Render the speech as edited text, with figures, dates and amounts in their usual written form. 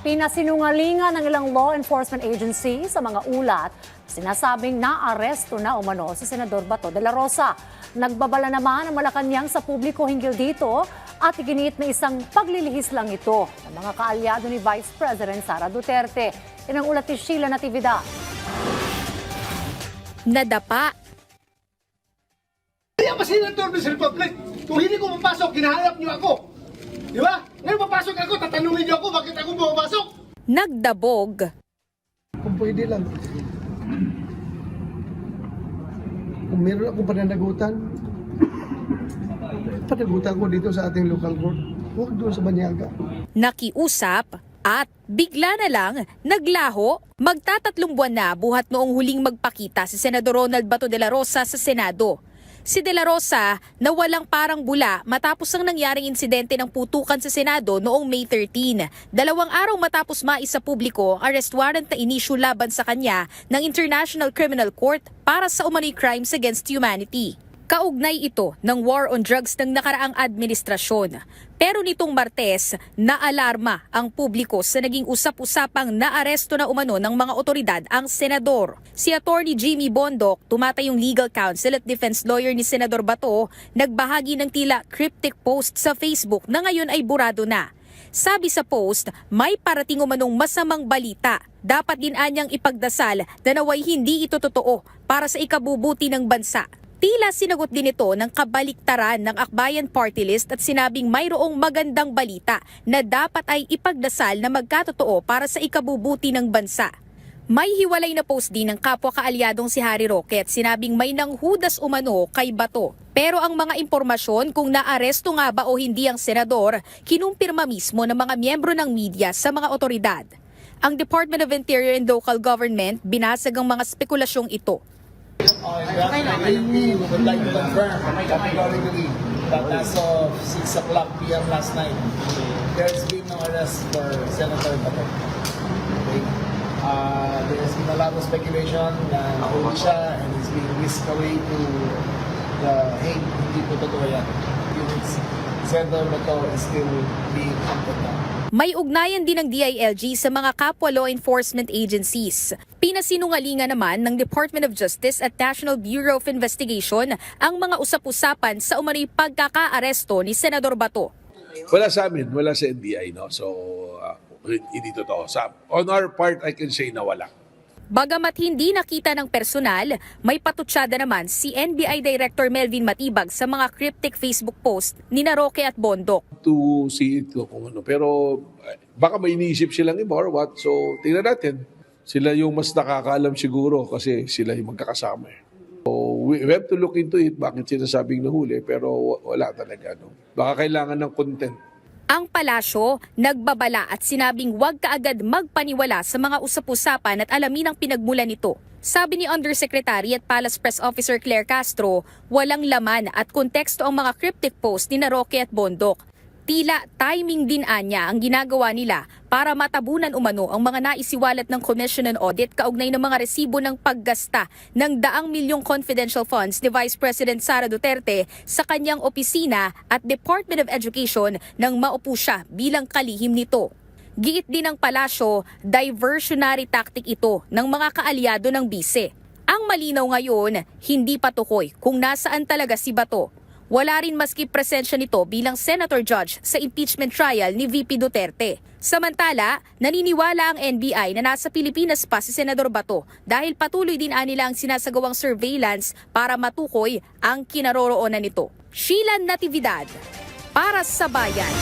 Pinasinungalingan ng ilang law enforcement agency sa mga ulat, sinasabing naaresto na umano si Senador Bato de la Rosa. Nagbabala naman ang Malacanang sa publiko hinggil dito at iginiit na isang paglilihis lang ito ng mga kaalyado ni Vice President Sara Duterte. Yan ang ulat ni Sheila Natividad. Nadapa. Kaya pa Senator ng Republic, kung hindi ko mapasok, hinahanap niyo ako. Di ba? Ngayon papasok ako, tatanungin niyo ako bakit ako pumapasok. Nagdabog. Kung pwede lang. Kung meron akong pananagutan, panagutan ko dito sa ating local court. Huwag doon sa Banyaga. Nakiusap at bigla na lang naglaho. Magtatatlong buwan na buhat noong huling magpakita si Senador Ronald Bato de la Rosa sa Senado. Si De La Rosa na walang parang bula matapos ang nangyaring insidente ng putukan sa Senado noong May 13. 2 araw matapos maisa publiko ang arrest warrant na inisyu laban sa kanya ng International Criminal Court para sa umano'y crimes against humanity. Kaugnay ito ng war on drugs ng nakaraang administrasyon. Pero nitong Martes, naalarma ang publiko sa naging usap-usapang naaresto na umano ng mga otoridad ang senador. Si Attorney Jimmy Bondoc, tumatayong legal counsel at defense lawyer ni Senador Bato, nagbahagi ng tila cryptic post sa Facebook na ngayon ay burado na. Sabi sa post, may parating umanong masamang balita. Dapat din anyang ipagdasal na naway hindi ito totoo para sa ikabubuti ng bansa. Tila sinagot din ito ng kabaliktaran ng Akbayan Party List at sinabing mayroong magandang balita na dapat ay ipagdasal na magkatotoo para sa ikabubuti ng bansa. May hiwalay na post din ng kapwa kaalyadong si Harry Roque at sinabing may nanghudas umano kay Bato. Pero ang mga impormasyon kung naaresto nga ba o hindi ang senador, kinumpirma mismo ng mga miyembro ng media sa mga otoridad. Ang Department of Interior and Local Government binasag ang mga spekulasyong ito. We would like to confirm categorically that as of 6 o'clock p.m. last night, there's been no arrest for Senator Bato. Okay. There's been a lot of speculation na nahuli siya and he's being whisked away to the Hague. Hindi po totoo yan. Senator Bato is still being hunted now. May ugnayan din ng DILG sa mga kapwa law enforcement agencies. Pinasinungalingan naman ng Department of Justice at National Bureau of Investigation ang mga usap-usapan sa umano'y pagkakaaresto ni Senador Bato. Wala sa amin, wala sa NBI, no? So, hindi totoo. On our part, I can say na wala. Bagamat hindi nakita ng personal, may patutsyada naman si NBI Director Melvin Matibag sa mga cryptic Facebook post ni Roque at Bondoc. To see it kung ano. Pero baka may iniisip silang iba or what. So, tingnan natin. Sila yung mas nakakaalam siguro kasi sila yung magkakasama. So, we have to look into it. Bakit sinasabing nahuli? Pero wala talaga. No? Baka kailangan ng content. Ang palasyo, nagbabala at sinabing huwag kaagad magpaniwala sa mga usap-usapan at alamin ang pinagmulan nito. Sabi ni Undersecretary at Palace Press Officer Claire Castro, walang laman at konteksto ang mga cryptic post ni Roque at Bondoc. Tila timing din anya ang ginagawa nila para matabunan umano ang mga naisiwalat ng Commission on Audit kaugnay ng mga resibo ng paggasta ng daang milyong confidential funds ni Vice President Sara Duterte sa kanyang opisina at Department of Education nang maupo siya bilang kalihim nito. Giit din ng palasyo, diversionary tactic ito ng mga kaalyado ng bise. Ang malinaw ngayon, hindi pa tukoy kung nasaan talaga si Bato. Wala rin maski presensya nito bilang Senator Judge sa impeachment trial ni VP Duterte. Samantala, naniniwala ang NBI na nasa Pilipinas pa si Senador Bato dahil patuloy din nila ang sinasagawang surveillance para matukoy ang kinaroroonan nito. Sheila Natividad, para sa Bayan.